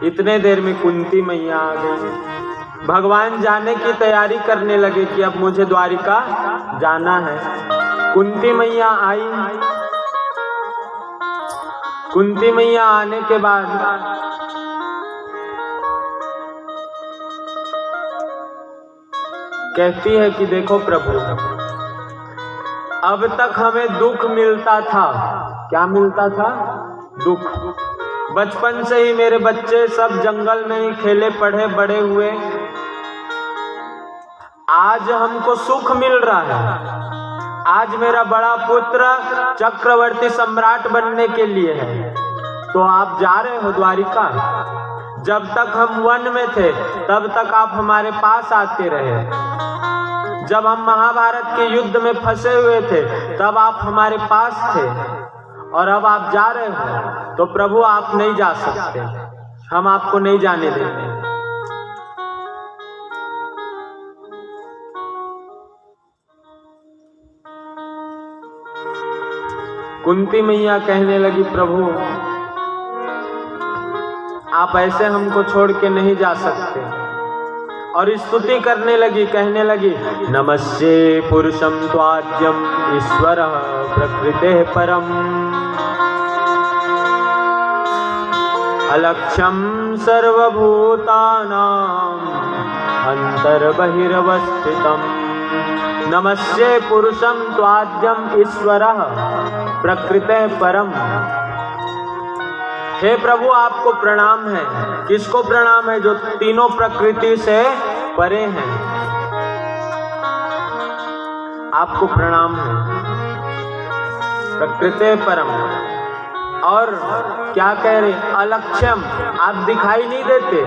इतने देर में कुंती मैया आ गई। भगवान जाने की तैयारी करने लगे कि अब मुझे द्वारिका जाना है। कुंती मैया आई। कुंती मैया आने के बाद कहती है कि देखो प्रभु, अब तक हमें दुख मिलता था। क्या मिलता था? दुख। बचपन से ही मेरे बच्चे सब जंगल में ही खेले पढ़े बड़े हुए। आज हमको सुख मिल रहा है। आज मेरा बड़ा पुत्र चक्रवर्ती सम्राट बनने के लिए है, तो आप जा रहे हो द्वारिका। जब तक हम वन में थे तब तक आप हमारे पास आते रहे। जब हम महाभारत के युद्ध में फंसे हुए थे तब आप हमारे पास थे, और अब आप जा रहे हो तो प्रभु आप नहीं जा सकते, हम आपको नहीं जाने देंगे। कुंती मैया कहने लगी, प्रभु आप ऐसे हमको छोड़ के नहीं जा सकते। और स्तुति करने लगी, कहने लगी, नमस्ते पुरुषं त्वाद्यं ईश्वरः प्रकृतेः परम् अलक्ष्यं सर्वभूतानां अन्तर्बहिरवस्थितम्। नमस्ते पुरुषं त्वाद्यं ईश्वरः प्रकृतेः परम्। हे प्रभु आपको प्रणाम है। किसको प्रणाम है? जो तीनों प्रकृति से परे हैं, आपको प्रणाम है। प्रकृते परम। और क्या कह रहे? अलक्ष्यम, आप दिखाई नहीं देते,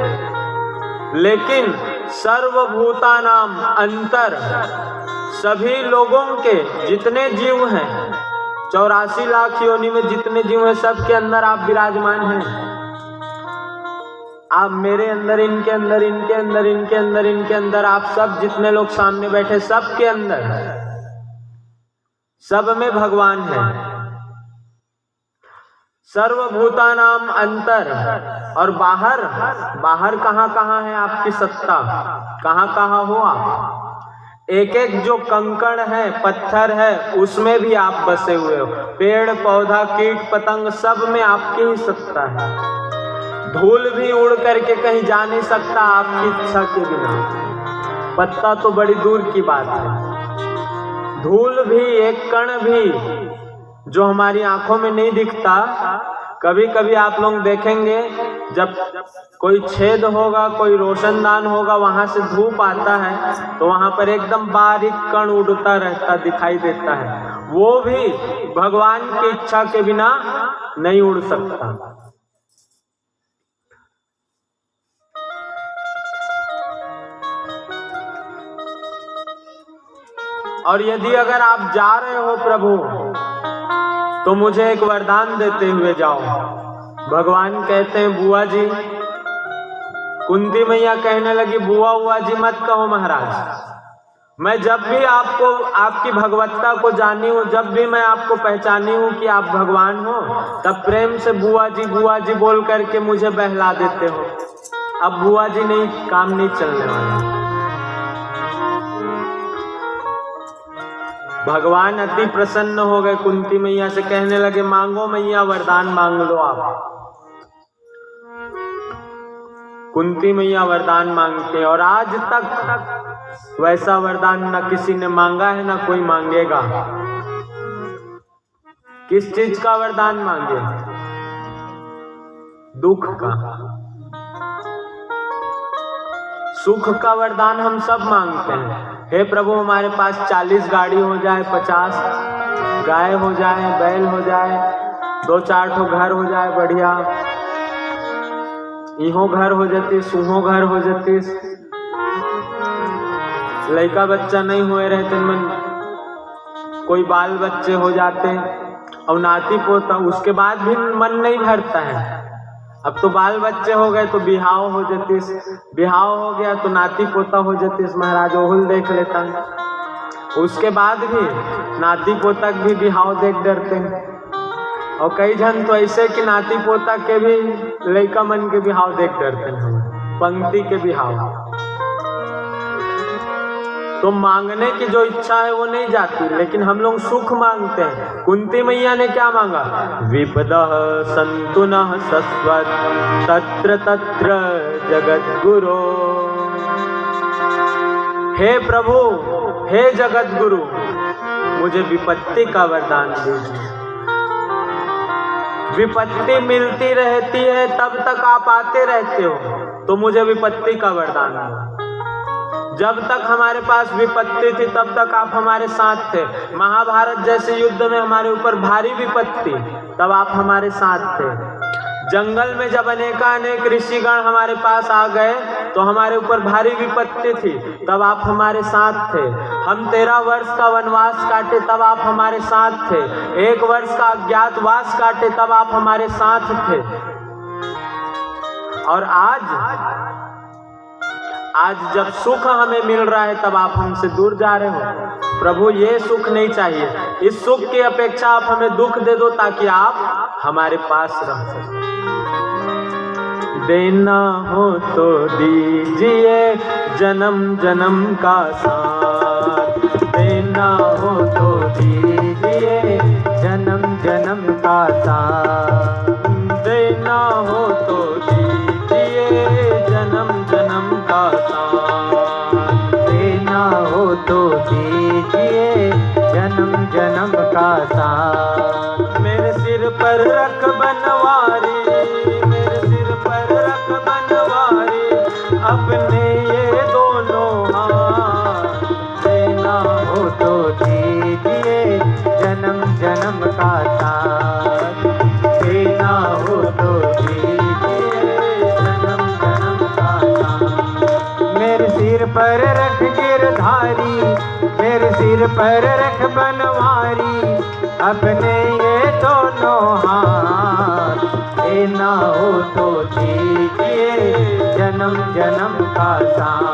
लेकिन सर्वभूतानाम अंतर, सभी लोगों के जितने जीव हैं, 84 लाख योनि में जितने जीव हैं, सबके अंदर आप विराजमान हैं। आप मेरे अंदर, इनके अंदर, इनके अंदर, इनके अंदर, इनके अंदर, आप सब जितने लोग सामने बैठे सबके अंदर, सब में भगवान है। सर्वभूतानाम अंतर। और बाहर, बाहर कहाँ कहाँ है आपकी सत्ता? कहाँ कहाँ हो आप? एक एक जो कंकड़ है, पत्थर है, उसमें भी आप बसे हुए हो। पेड़ पौधा कीट पतंग सब में आपकी ही सत्ता है। धूल भी उड़ करके कहीं जा नहीं सकता आपकी इच्छा के बिना। पत्ता तो बड़ी दूर की बात है। धूल भी, एक कण भी जो हमारी आंखों में नहीं दिखता, कभी कभी आप लोग देखेंगे जब कोई छेद होगा, कोई रोशनदान होगा, वहां से धूप आता है तो वहां पर एकदम बारीक कण उड़ता रहता दिखाई देता है। वो भी भगवान की इच्छा के बिना नहीं उड़ सकता। और यदि अगर आप जा रहे हो प्रभु, तो मुझे एक वरदान देते हुए जाओ। भगवान कहते हैं, बुआ जी। कुंती मैया कहने लगी, बुआ जी मत कहो महाराज। मैं जब भी आपको, आपकी भगवत्ता को जानी हूँ, जब भी मैं आपको पहचानी हूँ कि आप भगवान हो, तब प्रेम से बुआ जी बोल करके मुझे बहला देते हो। अब बुआ जी नहीं, काम नहीं चलने वाला। भगवान अति प्रसन्न हो गए, कुंती मैया से कहने लगे, मांगो मैया, वरदान मांग लो आप। कुंती मैया वरदान मांगते हैं, और आज तक वैसा वरदान न किसी ने मांगा है, न कोई मांगेगा। किस चीज का वरदान मांगे? दुख का। सुख का वरदान हम सब मांगते हैं। हे प्रभु हमारे पास 40 गाड़ी हो जाए, 50 गाय हो जाए, बैल हो जाए, 2-4 ठो घर हो जाए बढ़िया, इहो घर हो जाती, सुहो घर हो जाती, लड़का बच्चा नहीं हुए रहते, मन कोई बाल बच्चे हो जाते, और नाती पोता, उसके बाद भी मन नहीं भरता है। अब तो बाल बच्चे हो गए तो बिहाव हो जातीस, बिहाव हो गया तो नाती पोता हो जातीस, महाराज ओहुल देख लेता है। उसके बाद भी नाती पोता भी बिहाव देख डरते हैं। और कई जन तो ऐसे कि नाती पोता के भी लड़का मन के भी हाव देख डरते हैं, पंक्ति के भी हाव। तो मांगने की जो इच्छा है वो नहीं जाती, लेकिन हम लोग सुख मांगते हैं। कुंती मैया ने क्या मांगा? विपदः सन्तु नः शश्वत् तत्र तत्र जगद्गुरो। हे प्रभु, हे जगद्गुरु, मुझे विपत्ति का वरदान दीजिए। विपत्ति मिलती रहती है तब तक आप आते रहते हो, तो मुझे विपत्ति का वरदान दो। जब तक हमारे पास विपत्ति थी तब तक आप हमारे साथ थे। महाभारत जैसे युद्ध में हमारे ऊपर भारी विपत्ति, तब आप हमारे साथ थे। जंगल में जब अनेकानेक ऋषिगण हमारे पास आ गए तो हमारे ऊपर भारी विपत्ति थी, तब आप हमारे साथ थे। हम 13 वर्ष का वनवास काटे तब आप हमारे साथ थे। 1 वर्ष का अज्ञातवास काटे तब आप हमारे साथ थे। और आज जब सुख हमें मिल रहा है तब आप हमसे दूर जा रहे हो। प्रभु, ये सुख नहीं चाहिए। इस सुख की अपेक्षा आप हमें दुख दे दो ताकि आप हमारे पास रह सकें। देना हो तो दीजिए जन्म जन्म का साथ, देना हो तो दीजिए जन्म जन्म का साथ, देना हो तो दीजिए जन्म जन्म का साथ, देना हो तो दीजिए जन्म जन्म का साथ। मेरे सिर पर रख बनवारी, मेरे सिर पर रख बनवारी, अपने ये दोनों हाथ, देना हो तो दीजिए जन्म जन्म का साथ, देना हो तो पर रख गिरधारी, मेरे सिर पर रख बनवारी, अपने ये दोनों हाथ, देना हो तो दीजिए जन्म जन्म का साथ।